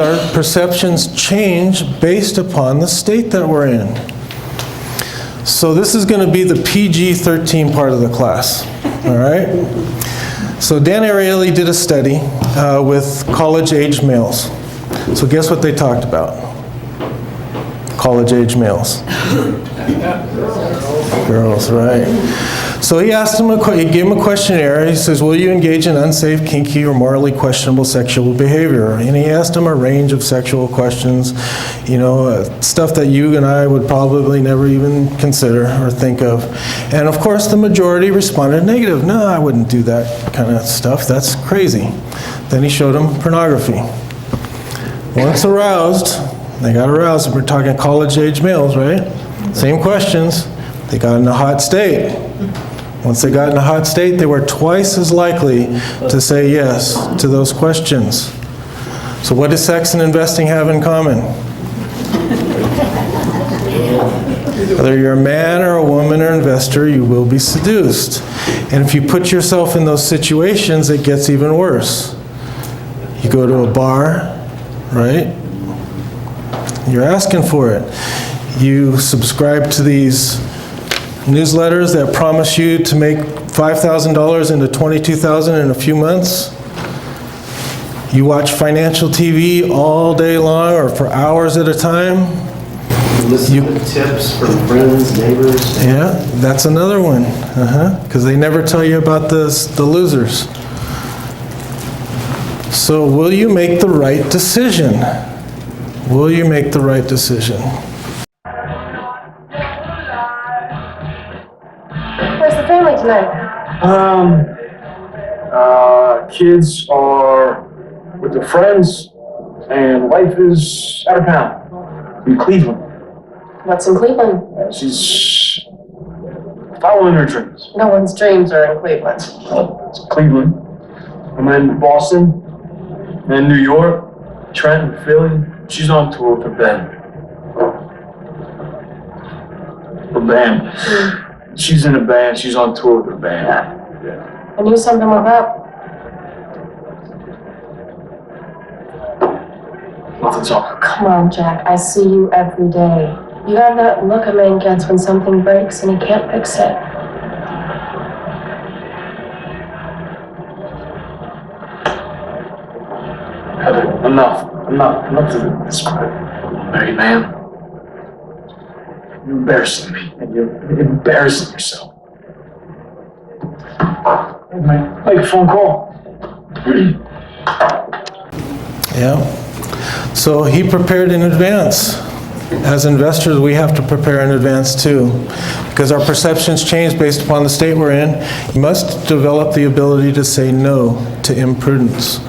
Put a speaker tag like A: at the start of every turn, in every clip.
A: our perceptions change based upon the state that we're in. So this is going to be the PG-13 part of the class, all right? So Dan Ariely did a study with college-age males. So guess what they talked about? College-age males. Girls, right. So he asked him, he gave him a questionnaire. He says, will you engage in unsafe, kinky, or morally questionable sexual behavior? And he asked him a range of sexual questions, you know, stuff that you and I would probably never even consider or think of. And of course, the majority responded negative. No, I wouldn't do that kind of stuff. That's crazy. Then he showed him pornography. Once aroused, they got aroused. We're talking college-age males, right? Same questions. They got in a hot state. Once they got in a hot state, they were twice as likely to say yes to those questions. So what does sex and investing have in common? Whether you're a man or a woman or investor, you will be seduced. And if you put yourself in those situations, it gets even worse. You go to a bar, right? You're asking for it. You subscribe to these newsletters that promise you to make $5,000 into $22,000 in a few months. You watch financial TV all day long or for hours at a time.
B: Listen to tips from friends, neighbors.
A: Yeah, that's another one. Because they never tell you about the losers. So will you make the right decision? Will you make the right decision?
C: Where's the family tonight?
D: Kids are with their friends, and wife is out of town in Cleveland.
C: What's in Cleveland?
D: She's following her dreams.
C: No one's dreams are in Cleveland.
D: It's Cleveland, and then Boston, and New York, Trenton, Philly. She's on tour with her band. Her band. She's in a band. She's on tour with her band. Yeah.
C: I knew something was up.
D: Nothing's up.
C: Come on, Jack. I see you every day. You have that look a man gets when something breaks and he can't fix it.
D: Heather, enough of this crap. Married man. You're embarrassing me, and you're embarrassing yourself. Make a phone call.
A: Yeah. So he prepared in advance. As investors, we have to prepare in advance too, because our perceptions change based upon the state we're in. You must develop the ability to say no to imprudence.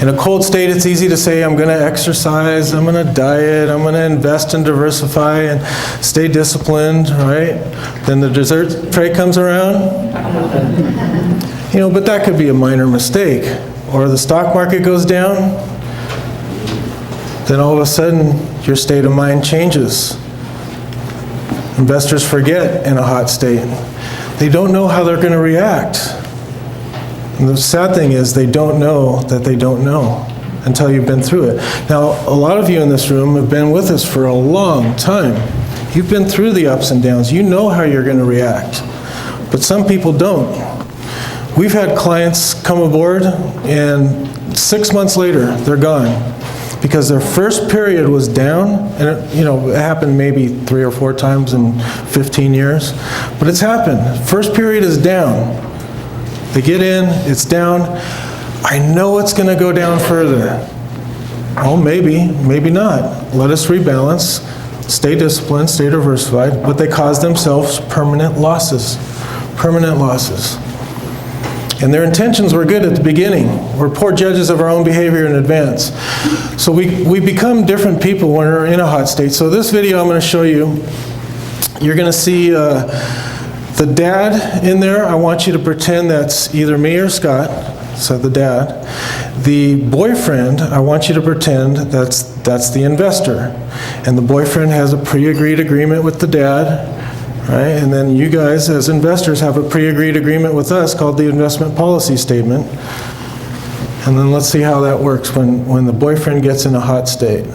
A: In a cold state, it's easy to say, I'm going to exercise, I'm going to diet, I'm going to invest and diversify and stay disciplined, right? Then the dessert tray comes around. You know, but that could be a minor mistake. Or the stock market goes down, then all of a sudden your state of mind changes. Investors forget in a hot state. They don't know how they're going to react. And the sad thing is they don't know that they don't know until you've been through it. Now, a lot of you in this room have been with us for a long time. You've been through the ups and downs. You know how you're going to react. But some people don't. We've had clients come aboard and 6 months later, they're gone. Because their first period was down, and it happened maybe 3 or 4 times in 15 years, but it's happened. First period is down. They get in, it's down. I know it's going to go down further. Oh, maybe not. Let us rebalance, stay disciplined, stay diversified, but they cause themselves permanent losses. Permanent losses. And their intentions were good at the beginning. We're poor judges of our own behavior in advance. So we become different people when we're in a hot state. So this video I'm going to show you, you're going to see the dad in there. I want you to pretend that's either me or Scott, so the dad. The boyfriend, I want you to pretend that's the investor. And the boyfriend has a pre-agreed agreement with the dad. Right? And then you guys, as investors, have a pre-agreed agreement with us called the investment policy statement. And then let's see how that works when the boyfriend gets in a hot state.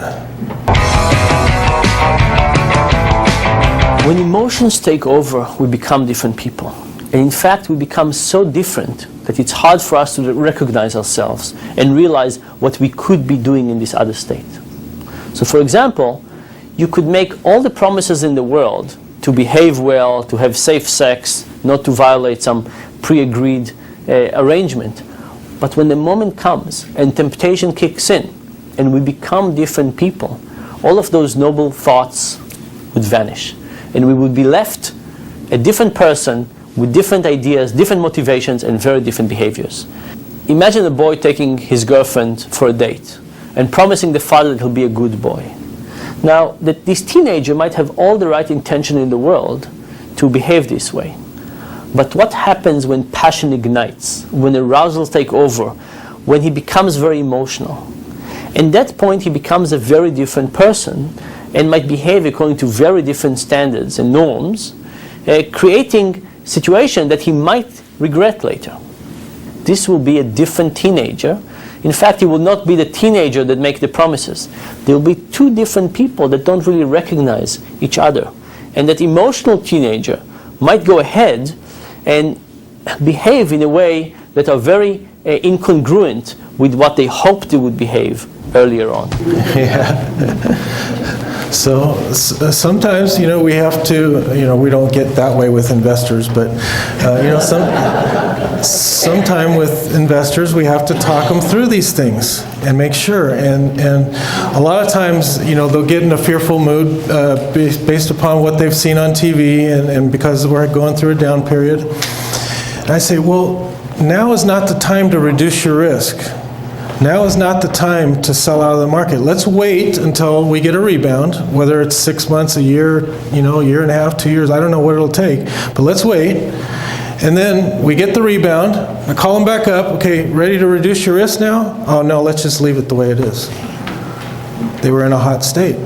E: When emotions take over, we become different people. And in fact, we become so different that it's hard for us to recognize ourselves and realize what we could be doing in this other state. So for example, you could make all the promises in the world to behave well, to have safe sex, not to violate some pre-agreed arrangement. But when the moment comes and temptation kicks in and we become different people, all of those noble thoughts would vanish. And we would be left a different person with different ideas, different motivations, and very different behaviors. Imagine a boy taking his girlfriend for a date and promising the father that he'll be a good boy. Now, that this teenager might have all the right intention in the world to behave this way. But what happens when passion ignites, when arousals take over, when he becomes very emotional? At that point, he becomes a very different person and might behave according to very different standards and norms, creating a situation that he might regret later. This will be a different teenager. In fact, he will not be the teenager that make the promises. There will be two different people that don't really recognize each other. And that emotional teenager might go ahead and behave in a way that are very incongruent with what they hoped they would behave earlier on.
A: So sometimes, we have to, we don't get that way with investors, but, sometime with investors, we have to talk them through these things and make sure. And a lot of times, they'll get in a fearful mood based upon what they've seen on TV and because we're going through a down period. And I say, well, now is not the time to reduce your risk. Now is not the time to sell out of the market. Let's wait until we get a rebound, whether it's 6 months, a year, a year and a half, 2 years, I don't know what it'll take, but let's wait. And then we get the rebound, I call them back up, okay, ready to reduce your risk now? Oh no, let's just leave it the way it is. They were in a hot state.